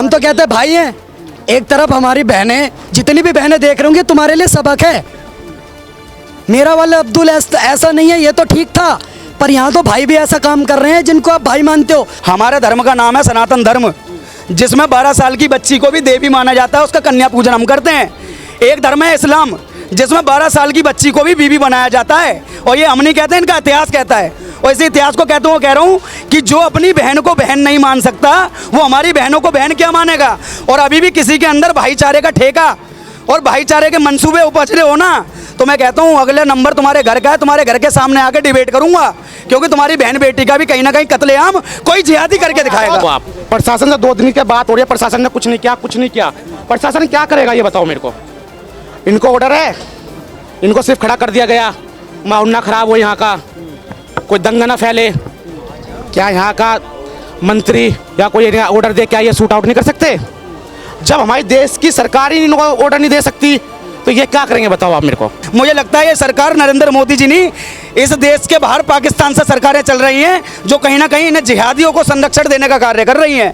हम तो कहते हैं भाई हैं, एक तरफ हमारी बहनें, जितनी भी बहनें देख रही होंगी तुम्हारे लिए सबक है। मेरा वाला अब्दुल ऐसा नहीं है, ये तो ठीक था, पर यहाँ तो भाई भी ऐसा काम कर रहे हैं जिनको आप भाई मानते हो। हमारे धर्म का नाम है सनातन धर्म, जिसमें 12 साल की बच्ची को भी देवी माना जाता है, उसका कन्या पूजन हम करते हैं। एक धर्म है इस्लाम, जिसमें 12 साल की बच्ची को भी बीवी बनाया जाता है, और ये हम नहीं कहते, इनका इतिहास कहता है। और इसी इतिहास को कहता हूँ, कह रहा हूँ कि जो अपनी बहन को बहन नहीं मान सकता, वो हमारी बहनों को बहन क्या मानेगा। और अभी भी किसी के अंदर भाईचारे का ठेका और भाईचारे के मंसूबे उपज रहे हो ना, तो मैं कहता हूँ अगले नंबर तुम्हारे घर का है, तुम्हारे घर के सामने आके डिबेट करूंगा, क्योंकि तुम्हारी बहन बेटी का भी कहीं ना कहीं कत्लेआम कोई जिहादी करके दिखाएगा। प्रशासन से 2 दिन के बाद हो रही है, प्रशासन ने कुछ नहीं किया। प्रशासन क्या करेगा ये बताओ मेरे को। इनको ऑर्डर है, इनको सिर्फ खड़ा कर दिया गया, माहौल ना खराब हो यहाँ का, कोई दंगा ना फैले। क्या यहाँ का मंत्री या कोई ऑर्डर दे, क्या ये शूट आउट नहीं कर सकते? जब हमारे देश की सरकार ही इनको ऑर्डर नहीं दे सकती तो ये क्या करेंगे बताओ आप मेरे को। मुझे लगता है ये सरकार नरेंद्र मोदी जी नहीं, इस देश के बाहर पाकिस्तान से सरकारें चल रही हैं, जो कहीं ना कहीं इन्हें जिहादियों को संरक्षण देने का कार्य कर रही हैं।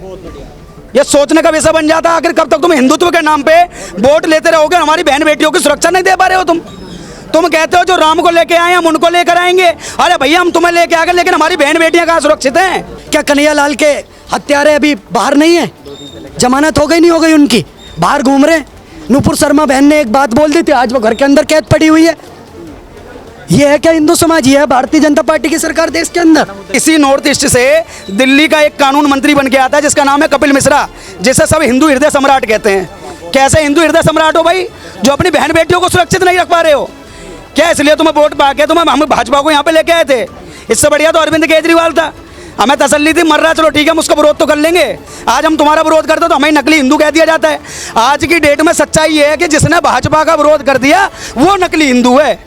ये सोचने का विषय बन जाता है, आखिर कब तक तुम हिंदुत्व के नाम पे वोट लेते रहोगे, हमारी बहन बेटियों की सुरक्षा नहीं दे पा रहे हो। तुम कहते हो जो राम को लेके आए हम उनको लेकर आएंगे। अरे भैया हम तुम्हें लेके आ गए, लेकिन हमारी बहन बेटियां कहाँ सुरक्षित हैं? क्या कन्हैयालाल के हत्यारे अभी बाहर नहीं है? जमानत हो गई नहीं हो गई उनकी, बाहर घूम रहे। नूपुर शर्मा बहन ने एक बात बोल दी थी, आज वो घर के अंदर कैद पड़ी हुई है। ये है क्या हिंदू समाज? ये है भारतीय जनता पार्टी की सरकार देश के अंदर? इसी नॉर्थ ईस्ट से दिल्ली का एक कानून मंत्री बन के आता है, जिसका नाम है कपिल मिश्रा, जिसे सब हिंदू हृदय सम्राट कहते हैं। कैसे हिंदू हृदय सम्राट हो भाई, जो अपनी बहन बेटियों को सुरक्षित नहीं रख पा रहे हो? क्या इसलिए तुम्हें वोट पा के हम भाजपा को यहाँ पे लेके आए थे? इससे बढ़िया तो अरविंद केजरीवाल था। हमें तसल्ली थी, मर रहा, चलो ठीक है हम उसका विरोध तो कर लेंगे। आज हम तुम्हारा विरोध करते तो हमें नकली हिंदू कह दिया जाता है। आज की डेट में सच्चाई ये है कि जिसने भाजपा का विरोध कर दिया वो नकली हिंदू है,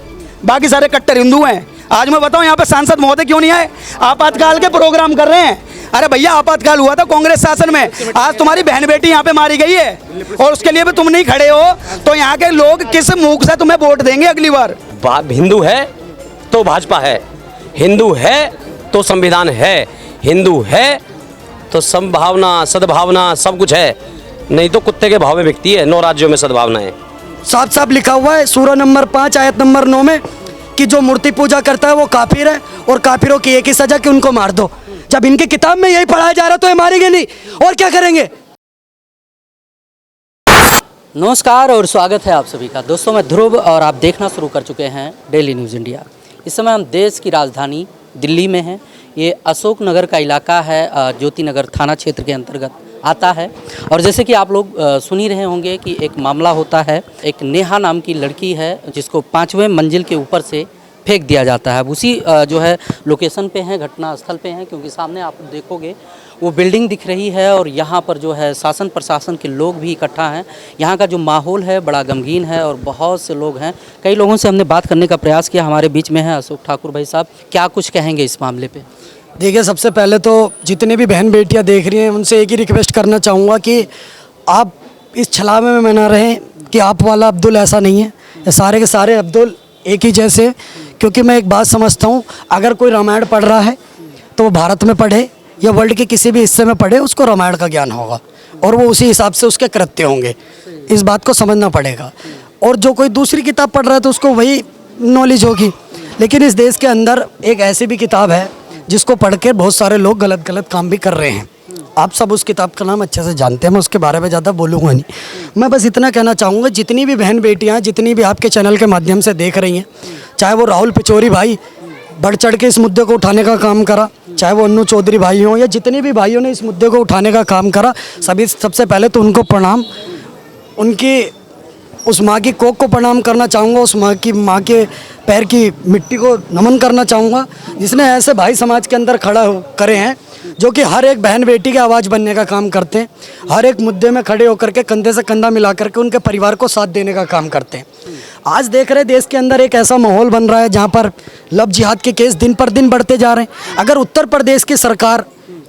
बाकी सारे कट्टर हिंदू हैं। आज मैं बताऊं यहाँ पे सांसद महोदय क्यों नहीं आए? आपातकाल के प्रोग्राम कर रहे हैं। अरे भैया आपातकाल हुआ था कांग्रेस शासन में, आज तुम्हारी बहन बेटी यहाँ पे मारी गई है और उसके लिए भी तुम नहीं खड़े हो, तो यहाँ के लोग किस मुख से तुम्हें वोट देंगे अगली बार? हिंदू है तो भाजपा है, हिंदू है तो संविधान है, हिंदू है तो संभावना सद्भावना सब कुछ है, नहीं तो कुत्ते के भाव में बिकती है। 9 राज्यों में सद्भावना है। साफ साफ लिखा हुआ है सूरा नंबर 5 आयत नंबर 9 में कि जो मूर्ति पूजा करता है वो काफिर है, और काफिरों की एक ही सजा कि उनको मार दो। जब इनकी किताब में यही पढ़ाया जा रहा तो ये मारेंगे नहीं, और क्या करेंगे? नमस्कार और स्वागत है आप सभी का। दोस्तों मैं ध्रुव और आप देखना शुरू कर चुके हैं डेली न्यूज़ इंडिया। इस समय हम देश की राजधानी दिल्ली में हैं। ये अशोक नगर का इलाका है, ज्योति नगर थाना क्षेत्र के अंतर्गत आता है। और जैसे कि आप लोग सुन ही रहे होंगे कि एक मामला होता है, एक नेहा नाम की लड़की है जिसको 5वें मंजिल के ऊपर से फेंक दिया जाता है। उसी जो है लोकेशन पे हैं, घटना स्थल पे हैं, क्योंकि सामने आप देखोगे वो बिल्डिंग दिख रही है और यहाँ पर जो है शासन प्रशासन के लोग भी इकट्ठा हैं। यहाँ का जो माहौल है बड़ा गमगीन है और बहुत से लोग हैं। कई लोगों से हमने बात करने का प्रयास किया। हमारे बीच में है अशोक ठाकुर भाई साहब, क्या कुछ कहेंगे इस मामले पे? देखिए, सबसे पहले तो जितनी भी बहन बेटियां देख रही हैं उनसे एक ही रिक्वेस्ट करना चाहूँगा कि आप इस छलावे में ना रहें कि आप वाला अब्दुल ऐसा नहीं है। ये सारे के सारे अब्दुल एक ही जैसे, क्योंकि मैं एक बात समझता हूँ, अगर कोई रामायण पढ़ रहा है तो वो भारत में पढ़े या वर्ल्ड के किसी भी हिस्से में पढ़े, उसको रामायण का ज्ञान होगा और वो उसी हिसाब से उसके कृत्य होंगे। इस बात को समझना पड़ेगा। और जो कोई दूसरी किताब पढ़ रहा है तो उसको वही नॉलेज होगी। लेकिन इस देश के अंदर एक ऐसी भी किताब है जिसको पढ़ के बहुत सारे लोग गलत गलत काम भी कर रहे हैं। आप सब उस किताब का नाम अच्छे से जानते हैं, मैं उसके बारे में ज़्यादा बोलूँगा नहीं। मैं बस इतना कहना चाहूँगा, जितनी भी बहन बेटियाँ जितनी भी आपके चैनल के माध्यम से देख रही हैं, चाहे वो राहुल पिचौरी भाई बढ़ चढ़ के इस मुद्दे को उठाने का काम करा, चाहे वो अन्नू चौधरी भाई हों या जितने भी भाइयों ने इस मुद्दे को उठाने का काम करा, सबसे पहले तो उनको प्रणाम। उनकी उस माँ की कोख को प्रणाम करना चाहूँगा, उस माँ के पैर की मिट्टी को नमन करना चाहूँगा, जिसने ऐसे भाई समाज के अंदर खड़ा करे हैं जो कि हर एक बहन बेटी की आवाज़ बनने का काम करते हैं, हर एक मुद्दे में खड़े होकर के कंधे से कंधा मिला करके उनके परिवार को साथ देने का काम करते हैं। आज देख रहे देश के अंदर एक ऐसा माहौल बन रहा है जहाँ पर लव जिहाद के केस दिन पर दिन बढ़ते जा रहे हैं। अगर उत्तर प्रदेश की सरकार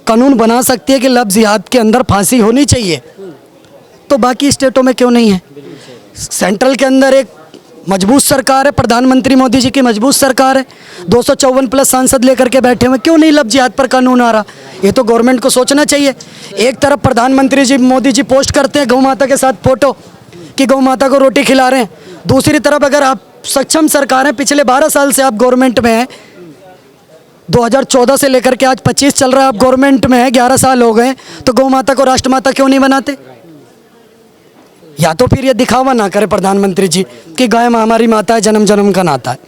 कानून बना सकती है कि लव जिहाद के अंदर फांसी होनी चाहिए, तो बाकी स्टेटों में क्यों नहीं है? सेंट्रल के अंदर एक मजबूत सरकार है, प्रधानमंत्री मोदी जी की मजबूत सरकार है, 254 प्लस सांसद लेकर के बैठे हुए, क्यों नहीं लव जिहाद पर कानून आ रहा? ये तो गवर्नमेंट को सोचना चाहिए। एक तरफ प्रधानमंत्री जी मोदी जी पोस्ट करते हैं गौ माता के साथ फोटो कि गौ माता को रोटी खिला रहे हैं, दूसरी तरफ अगर आप सक्षम सरकार हैं, पिछले 12 साल से आप गवर्नमेंट में हैं, 2014 से लेकर के आज 25 चल रहा है, आप गवर्नमेंट में हैं, 11 साल हो गए, तो गौ माता को राष्ट्रमाता क्यों नहीं बनाते? या तो फिर ये दिखावा ना करे प्रधानमंत्री जी कि गाय हमारी माता है, जन्म जन्म का नाता है।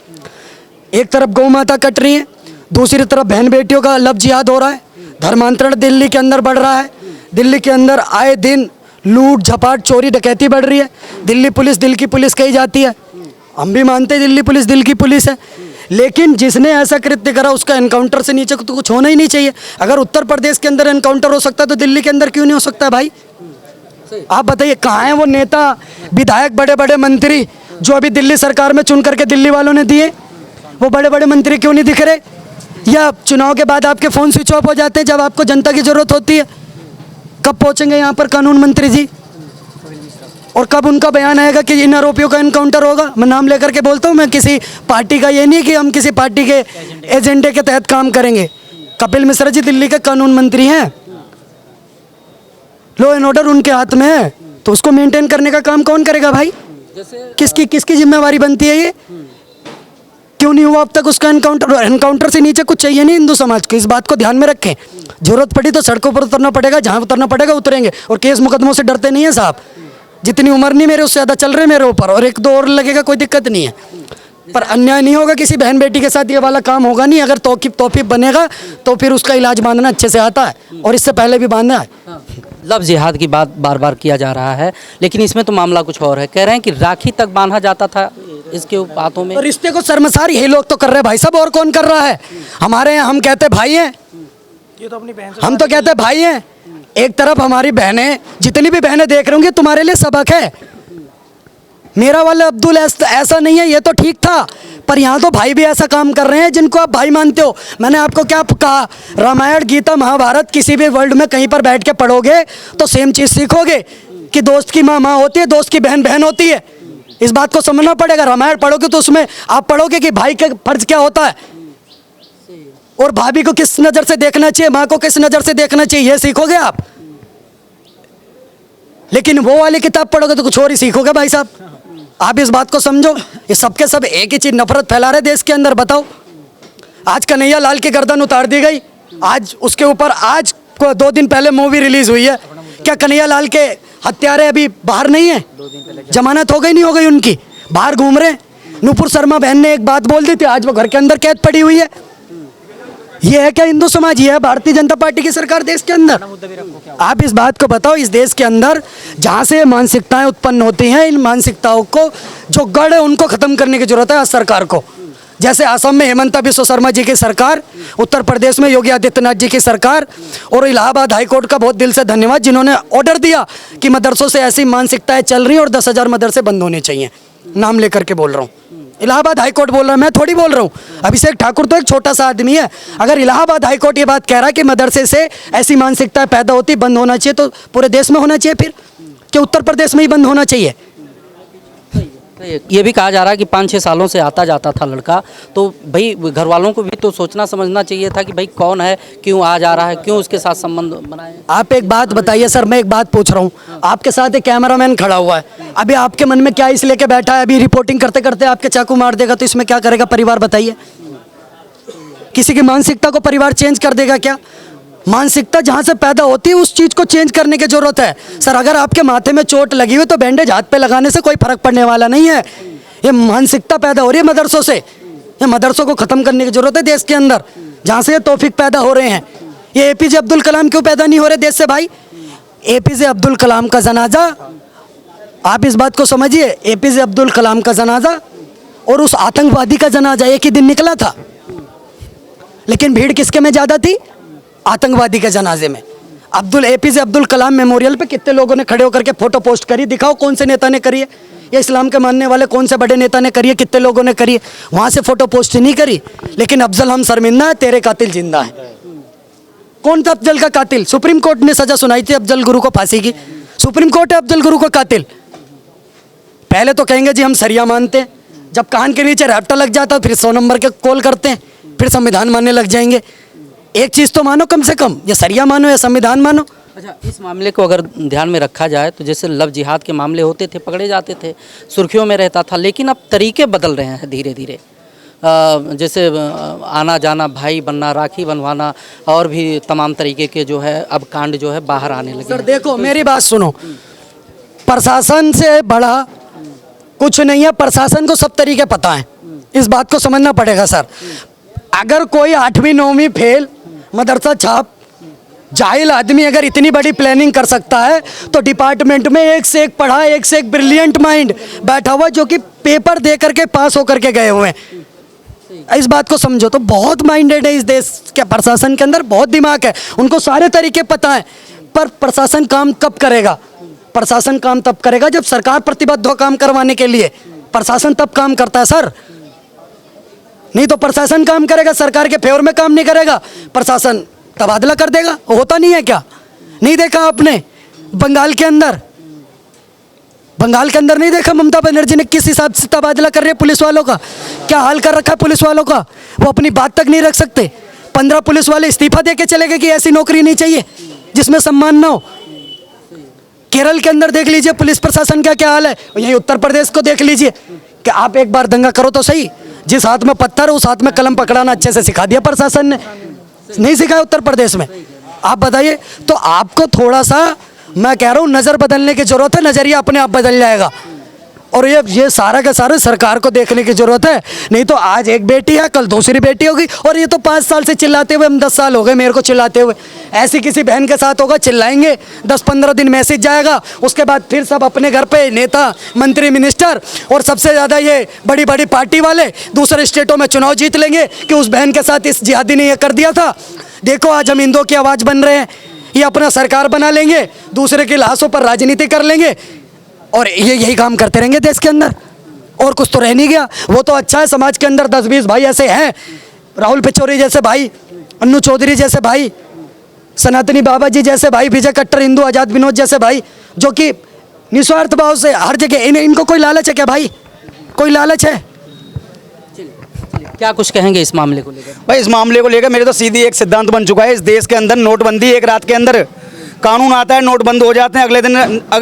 एक तरफ गौ माता कट रही है, दूसरी तरफ बहन बेटियों का लफ्ज जिहाद हो रहा है, धर्मांतरण दिल्ली के अंदर बढ़ रहा है, दिल्ली के अंदर आए दिन लूट झपाट चोरी डकैती बढ़ रही है। दिल्ली पुलिस दिल की पुलिस कही जाती है, हम भी मानते हैं दिल्ली पुलिस दिल की पुलिस है, लेकिन जिसने ऐसा कृत्य करा उसका एनकाउंटर से नीचे तो कुछ होना ही नहीं चाहिए। अगर उत्तर प्रदेश के अंदर एनकाउंटर हो सकता है तो दिल्ली के अंदर क्यों नहीं हो सकता भाई? आप बताइए कहाँ हैं वो नेता विधायक बड़े बड़े मंत्री जो अभी दिल्ली सरकार में चुन करके दिल्ली वालों ने दिए? वो बड़े बड़े मंत्री क्यों नहीं दिख रहे? या चुनाव के बाद आपके फ़ोन स्विच ऑफ हो जाते हैं जब आपको जनता की ज़रूरत होती है? कब पहुंचेंगे यहाँ पर कानून मंत्री जी? और कब उनका बयान आएगा कि इन आरोपियों का एनकाउंटर होगा? मैं नाम लेकर के बोलता हूँ, मैं किसी पार्टी का ये नहीं कि हम किसी पार्टी के एजेंडे के तहत काम करेंगे। कपिल मिश्रा जी दिल्ली के कानून मंत्री हैं, लॉ एंड ऑर्डर उनके हाथ में है, तो उसको मेंटेन करने का काम कौन करेगा भाई? किसकी जिम्मेवारी बनती है ये? क्यों नहीं हुआ अब तक उसका एनकाउंटर? एनकाउंटर से नीचे कुछ चाहिए नहीं हिंदू समाज को, इस बात को ध्यान में रखें। जरूरत पड़ी तो सड़कों पर उतरना पड़ेगा, जहाँ उतरना पड़ेगा उतरेंगे, और केस मुकदमों से डरते नहीं है साहब। जितनी उम्र नहीं मेरे उससे ज़्यादा चल रहे मेरे ऊपर, और 1-2 और लगेगा, कोई दिक्कत नहीं है, पर अन्याय नहीं होगा किसी बहन बेटी के साथ, ये वाला काम होगा नहीं। अगर तौफीक बनेगा तो फिर उसका इलाज बांधना अच्छे से आता है, और इससे पहले भी बांधा है। लफ्ज़ जिहाद की बात बार बार किया जा रहा है, लेकिन इसमें तो मामला कुछ और है। कह रहे हैं कि राखी तक बांधा जाता था इसके बातों में। तो रिश्ते को शर्मसार यही लोग तो कर रहे हैं भाई साहब, और कौन कर रहा है? हमारे यहाँ हम कहते भाई हैं, ये तो अपनी बहन, हम तो कहते भाई हैं। एक तरफ हमारी बहनें, जितनी भी बहनें देख रही होंगी, तुम्हारे लिए सबक है। मेरा वाला अब्दुल ऐसा नहीं है, ये तो ठीक था, पर यहाँ तो भाई भी ऐसा काम कर रहे हैं जिनको आप भाई मानते हो। मैंने आपको क्या कहा, रामायण गीता महाभारत किसी भी वर्ल्ड में कहीं पर बैठ के पढ़ोगे तो सेम चीज़ सीखोगे कि दोस्त की माँ माँ होती है, दोस्त की बहन बहन होती है। इस बात को समझना पड़ेगा। रामायण पढ़ोगे तो उसमें आप पढ़ोगे कि भाई का फर्ज क्या होता है, और भाभी को किस नज़र से देखना चाहिए, माँ को किस नज़र से देखना चाहिए, ये सीखोगे आप। लेकिन वो वाली किताब पढ़ोगे तो कुछ और ही सीखोगे भाई साहब। आप इस बात को समझो, ये सबके सब एक ही चीज़ नफरत फैला रहे देश के अंदर। बताओ, आज कन्हैया लाल की गर्दन उतार दी गई, आज उसके ऊपर आज 2 दिन पहले मूवी रिलीज हुई है। क्या कन्हैया लाल के हत्यारे अभी बाहर नहीं है? जमानत हो गई नहीं हो गई उनकी, बाहर घूम रहे। नुपुर शर्मा बहन ने एक बात बोल दी थी, आज वो घर के अंदर कैद पड़ी हुई है। ये है क्या हिंदू समाज? ये है भारतीय जनता पार्टी की सरकार देश के अंदर? आप इस बात को बताओ, इस देश के अंदर जहाँ से मानसिकताएं उत्पन्न होती हैं, इन मानसिकताओं को जो गढ़ है उनको खत्म करने की जरूरत है सरकार को। जैसे असम में हेमंता बिस्वा शर्मा जी की सरकार, उत्तर प्रदेश में योगी आदित्यनाथ जी की सरकार, और इलाहाबाद हाईकोर्ट का बहुत दिल से धन्यवाद जिन्होंने ऑर्डर दिया कि मदरसों से ऐसी मानसिकताएं चल रही हैं और 10,000 मदरसे बंद होने चाहिए। नाम लेकर के बोल रहा हूँ, इलाहाबाद हाईकोर्ट बोल रहा है, मैं थोड़ी बोल रहा हूँ। अभिषेक ठाकुर तो एक छोटा सा आदमी है। अगर इलाहाबाद हाईकोर्ट ये बात कह रहा है कि मदरसे से ऐसी मानसिकता पैदा होती, बंद होना चाहिए, तो पूरे देश में होना चाहिए फिर, कि उत्तर प्रदेश में ही बंद होना चाहिए? ये भी कहा जा रहा है कि 5-6 सालों से आता जाता था लड़का, तो भाई घर वालों को भी तो सोचना समझना चाहिए था कि भाई कौन है, क्यों आ जा रहा है, क्यों उसके साथ संबंध बनाए। आप एक बात बताइए सर, मैं एक बात पूछ रहा हूँ, आपके साथ एक कैमरामैन खड़ा हुआ है, अभी आपके मन में क्या इस लेके बैठा है, अभी रिपोर्टिंग करते करते आपके चाकू मार देगा तो इसमें क्या करेगा परिवार? बताइए, किसी की मानसिकता को परिवार चेंज कर देगा क्या? मानसिकता जहाँ से पैदा होती है उस चीज़ को चेंज करने की जरूरत है सर। अगर आपके माथे में चोट लगी हुई तो बैंडेज हाथ पे लगाने से कोई फर्क पड़ने वाला नहीं है। ये मानसिकता पैदा हो रही है मदरसों से, ये मदरसों को ख़त्म करने की जरूरत है देश के अंदर, जहाँ से ये तौफीक पैदा हो रहे हैं। ये APJ अब्दुल कलाम क्यों पैदा नहीं हो रहे देश से भाई? APJ अब्दुल कलाम का जनाजा, आप इस बात को समझिए, APJ अब्दुल कलाम का जनाजा और उस आतंकवादी का जनाजा एक ही दिन निकला था, लेकिन भीड़ किसके में ज़्यादा थी? आतंकवादी के जनाजे में। APJ अब्दुल कलाम मेमोरियल पे कितने लोगों ने खड़े होकर के फोटो पोस्ट करी? दिखाओ कौन से नेता ने करी है, या इस्लाम के मानने वाले कौन से बड़े नेता ने करी है? कितने लोगों ने करी है? वहाँ से फोटो पोस्ट नहीं करी। लेकिन अफजल हम शर्मिंदा है, तेरे कातिल जिंदा है। कौन था अफजल का कातिल? सुप्रीम कोर्ट ने सजा सुनाई थी अफजल गुरु को फांसी की, सुप्रीम कोर्ट है अफजल गुरु को कातिल। पहले तो कहेंगे जी हम सरिया मानते हैं, जब कान के नीचे रैप्टा लग जाता फिर 100 नंबर के कॉल करते हैं, फिर संविधान मानने लग जाएंगे। एक चीज़ तो मानो कम से कम, या सरिया मानो या संविधान मानो। अच्छा, इस मामले को अगर ध्यान में रखा जाए तो जैसे लव जिहाद के मामले होते थे, पकड़े जाते थे, सुर्खियों में रहता था, लेकिन अब तरीके बदल रहे हैं धीरे धीरे। जैसे आना जाना, भाई बनना, राखी बनवाना और भी तमाम तरीके के जो है अब कांड जो है बाहर आने लगे सर हैं। देखो मेरी बात सुनो, प्रशासन से बड़ा कुछ नहीं है, प्रशासन को सब तरीके पता है, इस बात को समझना पड़ेगा सर। अगर कोई 8वीं 9वीं फेल मदरसा छाप जाहिल आदमी अगर इतनी बड़ी प्लानिंग कर सकता है, तो डिपार्टमेंट में एक से एक पढ़ा, एक से एक ब्रिलियंट माइंड बैठा हुआ जो कि पेपर दे करके पास होकर के गए हुए हैं। इस बात को समझो, तो बहुत माइंडेड है इस देश के प्रशासन के अंदर, बहुत दिमाग है, उनको सारे तरीके पता है। पर प्रशासन काम कब करेगा? प्रशासन काम तब करेगा जब सरकार प्रतिबद्ध हो काम करवाने के लिए, प्रशासन तब काम करता है सर। नहीं तो प्रशासन काम करेगा, सरकार के फेवर में काम नहीं करेगा, प्रशासन तबादला कर देगा। होता नहीं है क्या? नहीं देखा आपने बंगाल के अंदर नहीं देखा ममता बनर्जी ने किस हिसाब से तबादला कर रही है पुलिस वालों का? क्या हाल कर रखा है पुलिस वालों का, वो अपनी बात तक नहीं रख सकते। 15 पुलिस वाले इस्तीफा दे के चले गए कि ऐसी नौकरी नहीं चाहिए जिसमें सम्मान ना हो। केरल के अंदर देख लीजिए पुलिस प्रशासन का क्या हाल है, यहीं उत्तर प्रदेश को देख लीजिए कि आप एक बार दंगा करो तो सही, जिस हाथ में पत्थर उस हाथ में कलम पकड़ाना अच्छे से सिखा दिया प्रशासन ने, नहीं सिखाया उत्तर प्रदेश में। आप बताइए, तो आपको थोड़ा सा, मैं कह रहा हूँ, नज़र बदलने की ज़रूरत है, नज़रिया अपने आप बदल जाएगा। और ये सारा का सारा सरकार को देखने की ज़रूरत है। नहीं तो आज एक बेटी है, कल दूसरी बेटी होगी, और ये तो 5 साल से चिल्लाते हुए, हम 10 साल हो गए मेरे को चिल्लाते हुए। ऐसी किसी बहन के साथ होगा, चिल्लाएंगे, 10-15 दिन मैसेज जाएगा, उसके बाद फिर सब अपने घर पे नेता, मंत्री, मिनिस्टर और सबसे ज़्यादा ये बड़ी बड़ी पार्टी वाले दूसरे स्टेटों में चुनाव जीत लेंगे कि उस बहन के साथ इस जिहादी ने ये कर दिया था। देखो आज हम हिंदुओं की आवाज़ बन रहे हैं, ये अपना सरकार बना लेंगे, दूसरे की लाशों पर राजनीति कर लेंगे, और ये यही काम करते रहेंगे देश के अंदर। और कुछ तो रह नहीं गया। वो तो अच्छा है, समाज के अंदर 10-20 भाई ऐसे हैं, राहुल पिचौरी जैसे भाई, अन्नू चौधरी जैसे भाई, सनातनी बाबा जी जैसे भाई, विजय कट्टर, हिंदू आज़ाद विनोद जैसे भाई, जो कि निस्वार्थ भाव से हर जगह, इनको कोई लालच है क्या भाई? कोई लालच है? क्या कुछ कहेंगे इस मामले को लेकर? भाई इस मामले को लेकर मेरे तो सीधी एक सिद्धांत बन चुका है इस देश के अंदर, नोटबंदी। एक रात के अंदर कानून आता है, नोट बंद हो जाते हैं, अगले दिन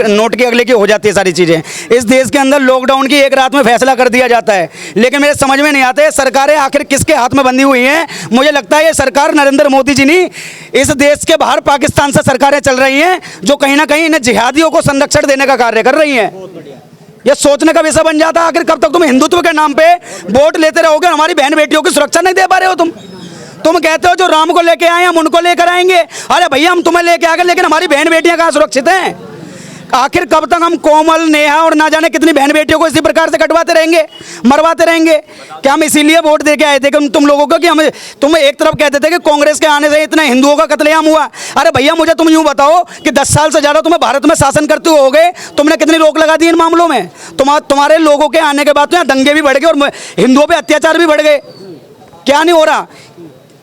नोट की अगले की हो जाती है सारी चीज़ें। इस देश के अंदर लॉकडाउन की एक रात में फैसला कर दिया जाता है, लेकिन मेरे समझ में नहीं आता है सरकारें आखिर किसके हाथ में बंधी हुई हैं। मुझे लगता है ये सरकार नरेंद्र मोदी जी नहीं, इस देश के बाहर पाकिस्तान से सरकारें चल रही हैं जो कहीं ना कहीं इन्हें जिहादियों को संरक्षण देने का कार्य कर रही हैं। ये सोचने का विषय बन जाता है, आखिर कब तक तुम हिंदुत्व के नाम पे वोट लेते रहोगे, हमारी बहन बेटियों की सुरक्षा नहीं दे पा रहे हो। तुम कहते हो जो राम को लेके आए हम उनको लेकर आएंगे। अरे भैया हम तुम्हें लेके आ गए, लेकिन हमारी बहन बेटियां कहाँ सुरक्षित हैं? आखिर कब तक हम कोमल, नेहा और ना जाने कितनी बहन बेटियों को इसी प्रकार से कटवाते रहेंगे, मरवाते रहेंगे? क्या हम इसीलिए वोट दे के आए थे कि तुम लोगों को, कि हम तुम एक तरफ कहते थे कि कांग्रेस के आने से इतना हिंदुओं का कत्लेआम हुआ। अरे भैया मुझे तुम यूँ बताओ कि 10 साल से ज़्यादा तुम्हें भारत में शासन करते हो गए, तुमने कितनी रोक लगा दी इन मामलों में? तुम्हारे लोगों के आने के बाद तो यहाँ दंगे भी बढ़ गए और हिंदुओं पर अत्याचार भी बढ़ गए। क्या नहीं हो रहा?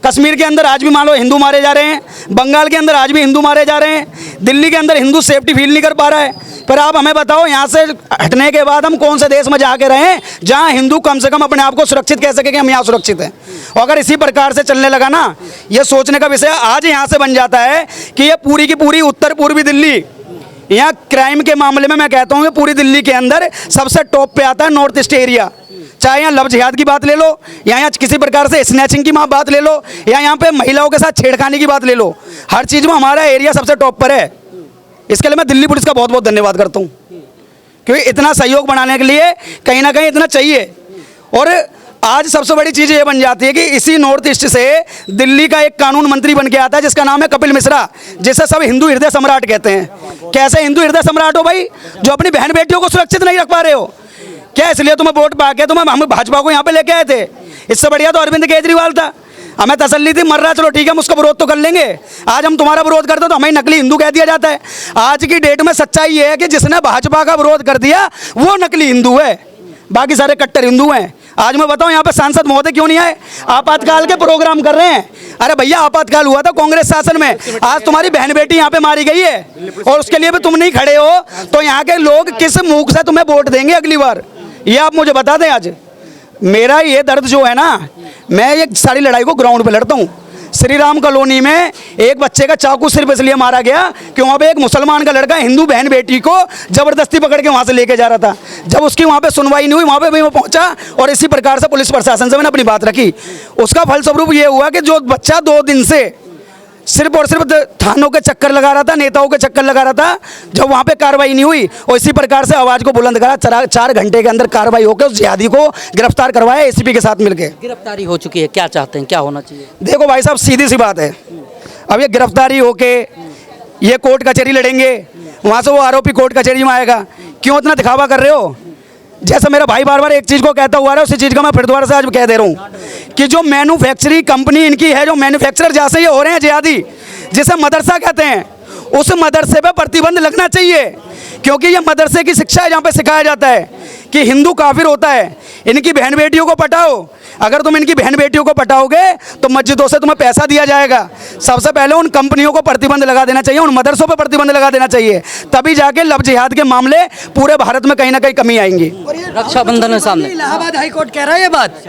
कश्मीर के अंदर आज भी मान लो हिंदू मारे जा रहे हैं, बंगाल के अंदर आज भी हिंदू मारे जा रहे हैं, दिल्ली के अंदर हिंदू सेफ्टी फील नहीं कर पा रहा है। पर आप हमें बताओ, यहाँ से हटने के बाद हम कौन से देश में जाके रहें जहाँ हिंदू कम से कम अपने आप को सुरक्षित कह सके कि हम यहाँ सुरक्षित हैं? और अगर इसी प्रकार से चलने लगा ना, ये सोचने का विषय आज यहाँ से बन जाता है कि ये पूरी की पूरी उत्तर पूर्वी दिल्ली, यहाँ क्राइम के मामले में मैं कहता हूँ कि पूरी दिल्ली के अंदर सबसे टॉप पे आता है नॉर्थ ईस्ट एरिया। चाहे यहाँ लव जिहाद की बात ले लो, या यहाँ किसी प्रकार से स्नैचिंग की बात ले लो, या यहाँ पे महिलाओं के साथ छेड़खानी की बात ले लो, हर चीज़ में हमारा एरिया सबसे टॉप पर है। इसके लिए मैं दिल्ली पुलिस का बहुत बहुत धन्यवाद करता हूँ, क्योंकि इतना सहयोग बनाने के लिए कहीं ना कहीं इतना चाहिए। और आज सबसे बड़ी चीज़ ये बन जाती है कि इसी नॉर्थ ईस्ट से दिल्ली का एक कानून मंत्री बन के आता है जिसका नाम है कपिल मिश्रा, जिसे सब हिंदू हृदय सम्राट कहते हैं। कैसे हिंदू हृदय सम्राट हो भाई, जो अपनी बहन बेटियों को सुरक्षित नहीं रख पा रहे हो? क्या इसलिए तुम्हें वोट पा के हम भाजपा को यहाँ पे लेके आए थे? इससे बढ़िया तो अरविंद केजरीवाल था। हमें तसल्ली थी, मर रहा, चलो ठीक है हम उसका विरोध तो कर लेंगे। आज हम तुम्हारा विरोध करते तो हमें नकली हिंदू कह दिया जाता है। आज की डेट में सच्चाई ये है कि जिसने भाजपा का विरोध कर दिया वो नकली हिंदू है, बाकी सारे कट्टर हिंदू हैं। आज मैं बताऊं यहाँ पे सांसद महोदय क्यों नहीं आए? आपातकाल के प्रोग्राम कर रहे हैं। अरे भैया आपातकाल हुआ था कांग्रेस शासन में, आज तुम्हारी बहन बेटी यहाँ पे मारी गई है और उसके लिए भी तुम नहीं खड़े हो, तो यहाँ के लोग किस मुख से तुम्हें वोट देंगे अगली बार? ये आप मुझे बता दें। आज मेरा ये दर्द जो है ना, मैं ये सारी लड़ाई को ग्राउंड पे लड़ता हूँ। श्री राम कॉलोनी में एक बच्चे का चाकू सिर्फ इसलिए मारा गया कि वहाँ पे एक मुसलमान का लड़का हिंदू बहन बेटी को जबरदस्ती पकड़ के वहाँ से लेके जा रहा था। जब उसकी वहाँ पे सुनवाई नहीं हुई, वहाँ पे भी वो पहुँचा और इसी प्रकार से पुलिस प्रशासन से मैंने अपनी बात रखी। उसका फलस्वरूप ये हुआ कि जो बच्चा 2 दिन से सिर्फ और सिर्फ थानों के चक्कर लगा रहा था, नेताओं के चक्कर लगा रहा था, जब वहाँ पे कार्रवाई नहीं हुई और इसी प्रकार से आवाज़ को बुलंद करा, 4 घंटे के अंदर कार्रवाई होकर उस जिहादी को गिरफ्तार करवाया एसीपी के साथ मिलकर। गिरफ्तारी हो चुकी है, क्या चाहते हैं, क्या होना चाहिए? देखो भाई साहब, सीधी सी बात है, अब ये गिरफ्तारी होके ये कोर्ट कचहरी लड़ेंगे, वहाँ से वो आरोपी कोर्ट कचहरी में आएगा। क्यों इतना दिखावा कर रहे हो? जैसा मेरा भाई बार बार एक चीज़ को कहता हुआ है, उसी चीज़ का मैं फिर दोबारा से आज कह दे रहा हूँ कि जो मैन्युफैक्चरिंग कंपनी इनकी है, जो मैन्युफैक्चरर जहाँ से ये हो रहे हैं जिहादी, जिसे मदरसा कहते हैं, उस मदरसे पे प्रतिबंध लगना चाहिए। क्योंकि ये मदरसे की शिक्षा है जहाँ पे सिखाया जाता है कि हिंदू काफिर होता है, इनकी बहन बेटियों को पटाओ। अगर तुम इनकी बहन बेटियों को पटाओगे तो मस्जिदों से तुम्हें पैसा दिया जाएगा। सबसे पहले उन कंपनियों को प्रतिबंध लगा देना चाहिए, उन मदरसों पर प्रतिबंध लगा देना चाहिए, तभी जाके लव जिहाद के मामले पूरे भारत में कहीं ना कहीं कमी आएंगी। रक्षाबंधन है सामने, इलाहाबाद हाई कोर्ट कह रहा है ये बात,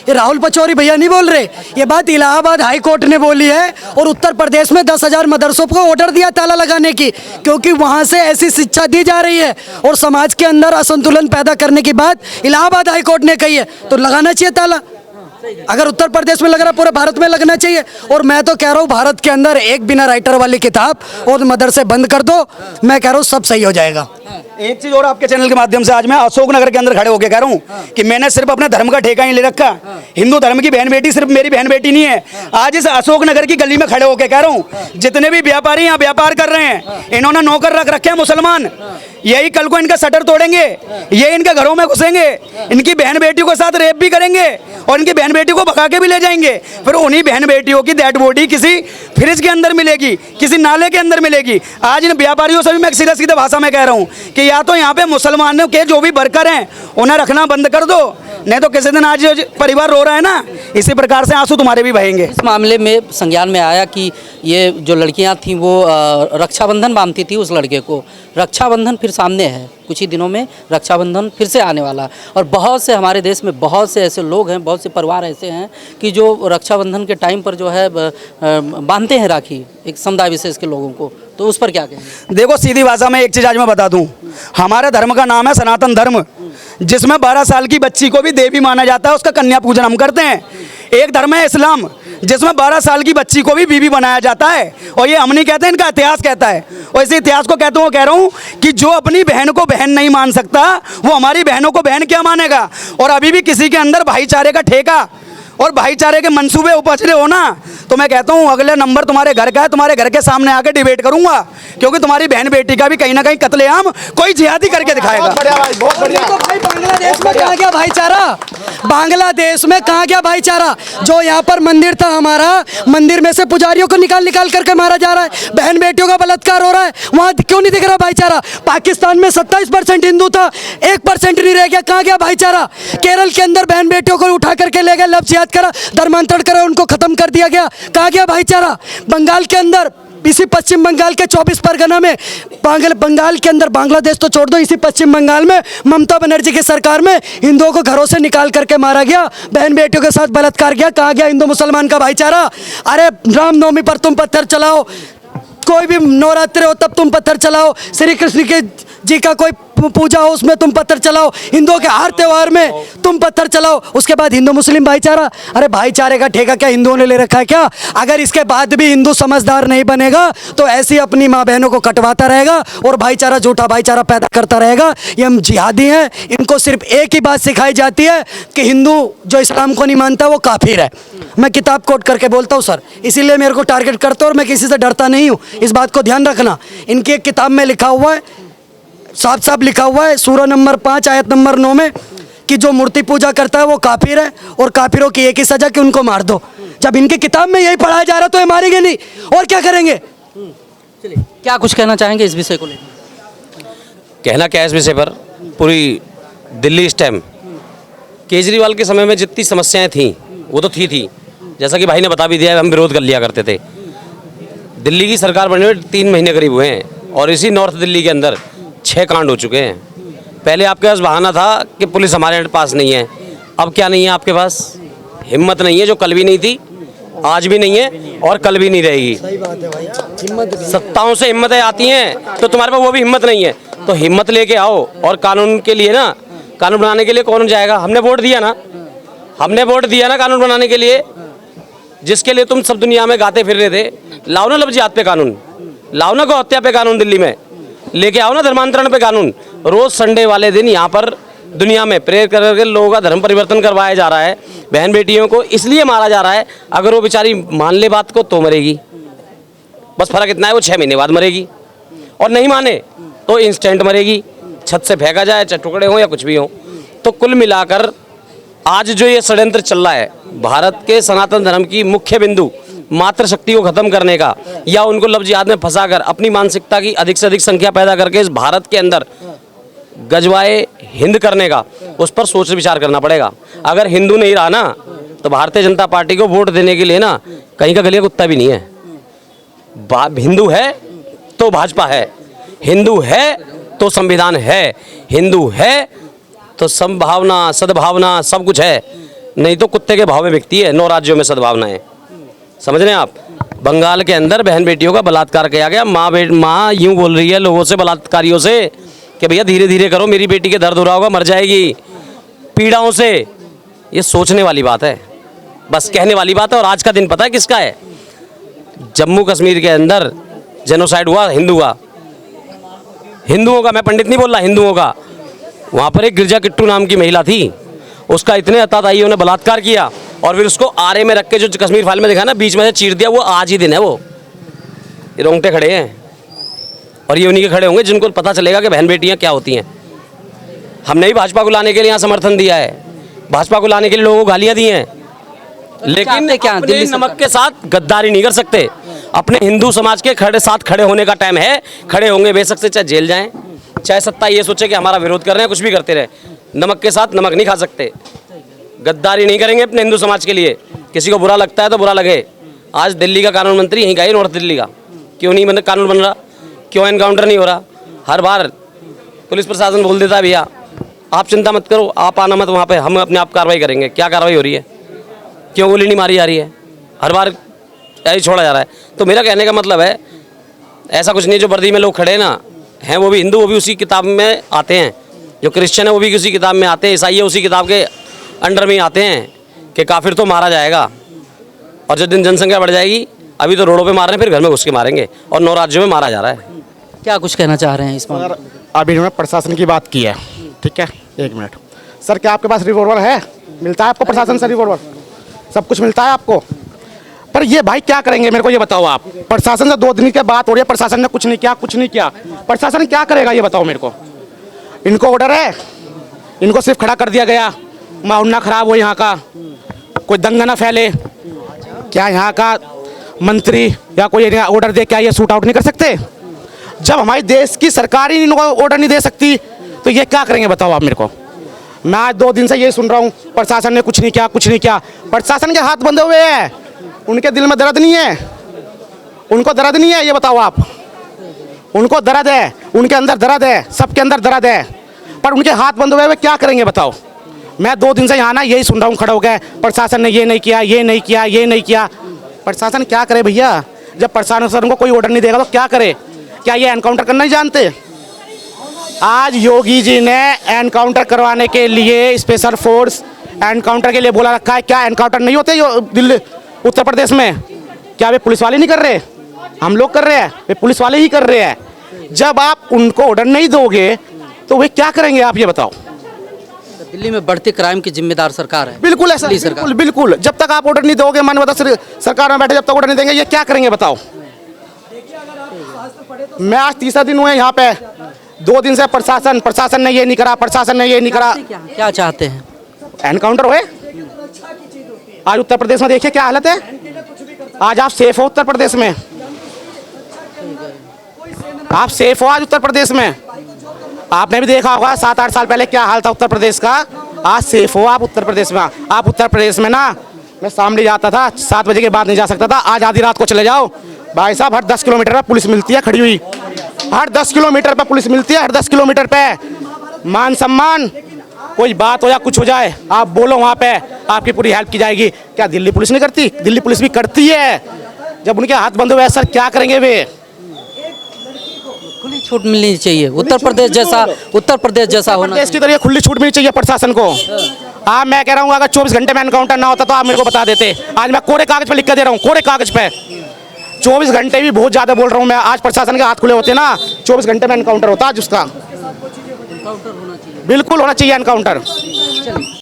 ये राहुल पचौरी भैया नहीं बोल रहे, ये बात इलाहाबाद हाई कोर्ट ने बोली है। और उत्तर प्रदेश में 10,000 मदरसों को ऑर्डर दिया ताला लगाने की, क्योंकि वहां से ऐसी शिक्षा दी जा रही है और समाज के अंदर असंतुलन पैदा करने की बात इलाहाबाद हाई कोर्ट ने कही है, तो लगाना चाहिए ताला। अगर उत्तर प्रदेश में लग रहा, पूरे भारत में लगना चाहिए। और मैं तो कह रहा हूँ भारत के अंदर एक बिना राइटर वाली किताब और मदरसे बंद कर दो, मैं कह रहा हूँ सब सही हो जाएगा। एक चीज और आपके चैनल के माध्यम से आज मैं अशोकनगर के अंदर खड़े होकर कह रहा हूँ कि मैंने सिर्फ अपने धर्म का ठेका नहीं ले रखा। हिंदू धर्म की बहन बेटी सिर्फ मेरी बहन बेटी नहीं है। आज इस अशोकनगर की गली में खड़े होकर कह रहा हूँ, जितने भी व्यापारी यहाँ व्यापार कर रहे हैं, इन्होंने नौकर रख रखे हैं मुसलमान, यही कल को इनका शटर तोड़ेंगे, ये इनके घरों में घुसेंगे, इनकी बहन बेटियों के साथ रेप भी करेंगे और इनकी बहन बेटी को भगा के भी ले जाएंगे। फिर उन्हीं बहन बेटियों की डेड बॉडी किसी फ्रिज के अंदर मिलेगी, किसी नाले के अंदर मिलेगी। आज इन व्यापारियों से भी मैं सीधे सीधे भाषा में कह रहा हूँ कि या तो यहाँ पे मुसलमानों के जो भी वर्कर हैं उन्हें रखना बंद कर दो, नहीं तो किसी दिन आज परिवार रो रहा है ना, इसी प्रकार से आंसू तुम्हारे भी बहेंगे। इस मामले में संज्ञान में आया कि ये जो लड़कियां थीं वो रक्षाबंधन बांधती थी उस लड़के को। रक्षाबंधन फिर सामने है, कुछ ही दिनों में रक्षाबंधन फिर से आने वाला है और बहुत से हमारे देश में बहुत से ऐसे लोग हैं, बहुत से परिवार ऐसे हैं कि जो रक्षाबंधन के टाइम पर जो है बांधते हैं राखी एक समुदाय विशेष के लोगों को, तो उस पर क्या कहेंगे? देखो सीधी भाषा में एक चीज़ आज मैं बता दूं, हमारे धर्म का नाम है सनातन धर्म, जिसमें 12 साल की बच्ची को भी देवी माना जाता है, उसका कन्या पूजन हम करते हैं। एक धर्म है इस्लाम, जिसमें 12 साल की बच्ची को भी बीवी बनाया जाता है और ये हम नहीं कहते, इनका इतिहास कहता है। और इसी इतिहास को कहते हुए कह रहा हूँ कि जो अपनी बहन को बहन नहीं मान सकता वो हमारी बहनों को बहन क्या मानेगा। और अभी भी किसी के अंदर भाईचारे का ठेका और भाईचारे के मंसूबे उपज रहे हो ना, तो मैं कहता हूँ अगले नंबर तुम्हारे घर का है, तुम्हारे घर के सामने आके डिबेट करूंगा, क्योंकि तुम्हारी बहन बेटी का भी कहीं ना कहीं कत्लेआम कोई जिहादी करके दिखाएगा। बहुत बढ़िया। तो भाई बांग्लादेश में कहाँ गया भाईचारा? बांग्लादेश में कहाँ गया भाईचारा? जो यहाँ पर मंदिर था हमारा, मंदिर में से पुजारियों को निकाल निकाल करके मारा जा रहा है, बहन बेटियों का बलात्कार हो रहा है, वहाँ क्यों नहीं दिख रहा भाईचारा? पाकिस्तान में 27% हिंदू था, 1% नहीं रह गया, कहाँ गया भाईचारा? केरल के अंदर बहन बेटियों को उठा करके ले गए, लव जिहाद करा, धर्मांतरण करा, उनको खत्म कर दिया गया, कहाँ गया भाईचारा? बंगाल के अंदर, इसी पश्चिम बंगाल के 24 परगना में, बंगाल के अंदर, बांग्लादेश तो छोड़ दो, इसी पश्चिम बंगाल में ममता बनर्जी की सरकार में हिंदुओं को घरों से निकाल करके मारा गया, बहन बेटियों के साथ बलात्कार किया, कहाँ गया हिंदू मुसलमान का भाईचारा? अरे रामनवमी पर तुम पत्थर चलाओ, कोई भी नवरात्रि हो तब तुम पत्थर चलाओ, श्री कृष्ण के जी का कोई पूजा हो उसमें तुम पत्थर चलाओ, हिंदुओं के हर त्योहार में तुम पत्थर चलाओ, उसके बाद हिंदू मुस्लिम भाईचारा? अरे भाईचारे का ठेका क्या हिंदुओं ने ले रखा है क्या? अगर इसके बाद भी हिंदू समझदार नहीं बनेगा तो ऐसी अपनी माँ बहनों को कटवाता रहेगा और भाईचारा, झूठा भाईचारा पैदा करता रहेगा। ये हम जिहादी हैं, इनको सिर्फ एक ही बात सिखाई जाती है कि हिंदू जो इस्लाम को नहीं मानता वो काफिर है। मैं किताब कोट करके बोलता हूँ सर, इसीलिए मेरे को टारगेट करते हो और मैं किसी से डरता नहीं हूँ, इस बात को ध्यान रखना। इनकी एक किताब में लिखा हुआ है, साफ साफ लिखा हुआ है, सूरा नंबर 5 आयत नंबर 9 में कि जो मूर्ति पूजा करता है वो काफिर है और काफिरों की एक ही सजा कि उनको मार दो। जब इनकी किताब में यही पढ़ाया जा रहा तो ये मारेंगे नहीं और क्या करेंगे? चलिए, क्या कुछ कहना चाहेंगे इस विषय को लेकर? कहना क्या है इस विषय पर, पूरी दिल्ली इस टाइम केजरीवाल के समय में जितनी समस्याएं थी वो तो थी, जैसा कि भाई ने बता भी दिया, हम विरोध कर लिया करते थे। दिल्ली की सरकार बनने में 3 महीने करीब हुए हैं और इसी नॉर्थ दिल्ली के अंदर 6 कांड हो चुके हैं। पहले आपके पास बहाना था कि पुलिस हमारे पास नहीं है, अब क्या नहीं है आपके पास? हिम्मत नहीं है, जो कल भी नहीं थी आज भी नहीं है और कल भी नहीं रहेगी। सही बात है भाई, हिम्मत भी। सत्ताओं से हिम्मतें आती हैं तो तुम्हारे पास वो भी हिम्मत नहीं है, तो हिम्मत लेके आओ। और कानून के लिए ना, कानून बनाने के लिए कौन जाएगा? हमने वोट दिया ना, हमने वोट दिया ना कानून बनाने के लिए, जिसके लिए तुम सब दुनिया में गाते फिर रहे थे। लाओ ना लफ्ज़ियात पे कानून, लाओ ना गौ हत्या पे कानून, दिल्ली में लेके आओ ना धर्मांतरण पे कानून। रोज संडे वाले दिन यहाँ पर दुनिया में प्रेयर कर करके लोगों का धर्म परिवर्तन करवाया जा रहा है। बहन बेटियों को इसलिए मारा जा रहा है, अगर वो बेचारी मान ले बात को तो मरेगी, बस फर्क इतना है वो 6 महीने बाद मरेगी, और नहीं माने तो इंस्टेंट मरेगी, छत से फेंका जाए, चाहे टुकड़े हों या कुछ भी हो। तो कुल मिलाकर आज जो ये षड्यंत्र चल रहा है भारत के सनातन धर्म की मुख्य बिंदु मातृशक्ति को खत्म करने का, या उनको लफ्ज़ियात में फंसाकर अपनी मानसिकता की अधिक से अधिक संख्या पैदा करके इस भारत के अंदर गजवाए हिंद करने का, उस पर सोच विचार करना पड़ेगा। अगर हिंदू नहीं रहा ना तो भारतीय जनता पार्टी को वोट देने के लिए ना कहीं का गलिया कुत्ता भी नहीं है। हिंदू है तो भाजपा है, हिंदू है तो संविधान है, हिंदू है तो संभावना सद्भावना सब कुछ है, नहीं तो कुत्ते के भाव में बिकती है। 9 राज्यों में सद्भावना है, समझ रहे हैं आप। बंगाल के अंदर बहन बेटियों का बलात्कार किया गया, माँ यूं बोल रही है लोगों से, बलात्कारियों से, कि भैया धीरे धीरे करो, मेरी बेटी के दर्द हो रहा होगा, मर जाएगी पीड़ाओं से। ये सोचने वाली बात है, बस कहने वाली बात है। और आज का दिन पता है किसका है? जम्मू कश्मीर के अंदर जेनोसाइड हुआ हिंदुओं का, मैं पंडित नहीं बोल रहा, हिंदुओं का। वहाँ पर एक गिरजा किट्टू नाम की महिला थी, उसका इतने अत्याचारियों ने बलात्कार किया और फिर उसको आरे में रख के, जो कश्मीर फाइल में देखा ना, बीच में से चीर दिया। वो आज ही दिन है, वो ये रोंगटे खड़े हैं, और ये उन्हीं के खड़े होंगे जिनको पता चलेगा कि बहन बेटियां क्या होती हैं। हमने ही भाजपा को लाने के लिए यहाँ समर्थन दिया है, भाजपा को लाने के लिए लोगों को गालियाँ दी हैं, लेकिन क्या अपने दिल्ली नमक के साथ गद्दारी नहीं कर सकते। अपने हिंदू समाज के साथ खड़े होने का टाइम है, खड़े होंगे, बेशक से चाहे जेल जाएं, चाहे सत्ता ये सोचे कि हमारा विरोध कर रहे हैं, कुछ भी करते रहे, नमक के साथ नमक नहीं खा सकते। गद्दारी नहीं करेंगे अपने हिंदू समाज के लिए। किसी को बुरा लगता है तो बुरा लगे। आज दिल्ली का कानून मंत्री यहीं का ही, नॉर्थ दिल्ली का, क्यों नहीं कानून बन रहा, क्यों एनकाउंटर नहीं हो रहा? हर बार पुलिस प्रशासन बोल देता है भैया आप चिंता मत करो, आप आना मत वहाँ पे, हम अपने आप कार्रवाई करेंगे। क्या कार्रवाई हो रही है? क्यों गोली नहीं मारी जा रही है? हर बार ऐसे छोड़ा जा रहा है। तो मेरा कहने का मतलब है ऐसा कुछ नहीं, जो वर्दी में लोग खड़े ना हैं वो भी हिंदू, वो भी उसी किताब में आते हैं, जो क्रिश्चियन है वो भी उसी किताब में आते हैं, ईसाई है उसी किताब के अंडर में आते हैं कि काफिर तो मारा जाएगा। और जिस दिन जनसंख्या बढ़ जाएगी, अभी तो रोडों पे मार रहे हैं, फिर घर में घुस के मारेंगे, और 9 राज्यों में मारा जा रहा है। क्या कुछ कहना चाह रहे हैं इस मामले में? अभी इन्होंने प्रशासन की बात की है, ठीक है, 1 मिनट सर, क्या आपके पास रिवॉल्वर है? मिलता है आपको प्रशासन से रिवॉल्वर? सब कुछ मिलता है आपको? पर ये भाई क्या करेंगे मेरे को ये बताओ आप। प्रशासन से 2 दिन की बात हो रही है, प्रशासन ने कुछ नहीं किया, कुछ नहीं किया। प्रशासन क्या करेगा ये बताओ मेरे को। इनको ऑर्डर है, इनको सिर्फ खड़ा कर दिया गया, माहौल ना खराब हो यहाँ का, कोई दंगा ना फैले। क्या यहाँ का मंत्री या कोई ऑर्डर दे क्या ये शूट आउट नहीं कर सकते? जब हमारे देश की सरकार ही इनको ऑर्डर नहीं दे सकती तो ये क्या करेंगे बताओ आप मेरे को। मैं आज 2 दिन से ये सुन रहा हूँ प्रशासन ने कुछ नहीं किया, कुछ नहीं किया। प्रशासन के हाथ बंधे हुए हैं, उनके दिल में दर्द नहीं है, उनको दर्द नहीं है, ये बताओ आप। उनको दर्द है, उनके अंदर दर्द है, सबके अंदर दर्द है, पर उनके हाथ बंधे हुए क्या करेंगे बताओ। मैं 2 दिन से यहाँ ना यही सुन रहा हूँ, खड़ा हो गया प्रशासन ने ये नहीं किया, ये नहीं किया, ये नहीं किया। प्रशासन क्या करे भैया? जब प्रशासन को कोई ऑर्डर नहीं देगा तो क्या करे? क्या ये एनकाउंटर करना नहीं जानते? आज योगी जी ने एनकाउंटर करवाने के लिए स्पेशल फोर्स एनकाउंटर के लिए बोला रखा है। क्या एनकाउंटर नहीं होते दिल्ली उत्तर प्रदेश में? क्या वे पुलिस वाले नहीं कर रहे? हम लोग कर रहे हैं, वे पुलिस वाले ही कर रहे हैं। जब आप उनको ऑर्डर नहीं दोगे तो वे क्या करेंगे आप ये बताओ। दिल्ली में बढ़ते क्राइम की जिम्मेदार सरकार है। बिल्कुल ऐसा, बिल्कुल बिल्कुल। जब तक आप ऑर्डर नहीं दोगे, मान बताओ सरकार में बैठे, जब तक ऑर्डर नहीं देंगे ये क्या करेंगे बताओ। मैं आज 3रा दिन हुआ है यहाँ पे, 2 दिन से प्रशासन ने ये नहीं करा, प्रशासन ने ये नहीं करा। क्या चाहते हैं? एनकाउंटर हुए। आज उत्तर प्रदेश में देखिए क्या हालत है। आज आप सेफ हो उत्तर प्रदेश में? आप सेफ हो आज उत्तर प्रदेश में? आपने भी देखा होगा 7-8 साल पहले क्या हाल था उत्तर प्रदेश का। आज सेफ हो आप उत्तर प्रदेश में? आप उत्तर प्रदेश में ना, मैं शामली जाता था, 7 बजे के बाद नहीं जा सकता था, आज आधी रात को चले जाओ भाई साहब, हर 10 किलोमीटर पर पुलिस मिलती है खड़ी हुई, हर 10 किलोमीटर पर पुलिस मिलती है, हर 10 किलोमीटर पे मान सम्मान कोई बात हो या कुछ हो जाए, आप बोलो वहाँ पे, आपकी पूरी हेल्प की जाएगी। क्या दिल्ली पुलिस नहीं करती? दिल्ली पुलिस भी करती है। जब उनके हाथ बंद हुए सर, क्या करेंगे वे? खुली छूट मिलनी चाहिए, उत्तर प्रदेश जैसा होना देश की तरह खुली छूट मिलनी चाहिए प्रशासन को। हाँ, मैं कह रहा हूँ अगर 24 घंटे में एनकाउंटर ना होता तो आप मेरे को बता देते। आज मैं कोरे कागज पे लिख कर दे रहा हूँ, कोरे कागज पे। 24 घंटे भी बहुत ज़्यादा बोल रहा हूँ मैं। आज प्रशासन के हाथ खुले होते ना, 24 घंटे में एनकाउंटर होता आज उसका। बिल्कुल होना चाहिए एनकाउंटर।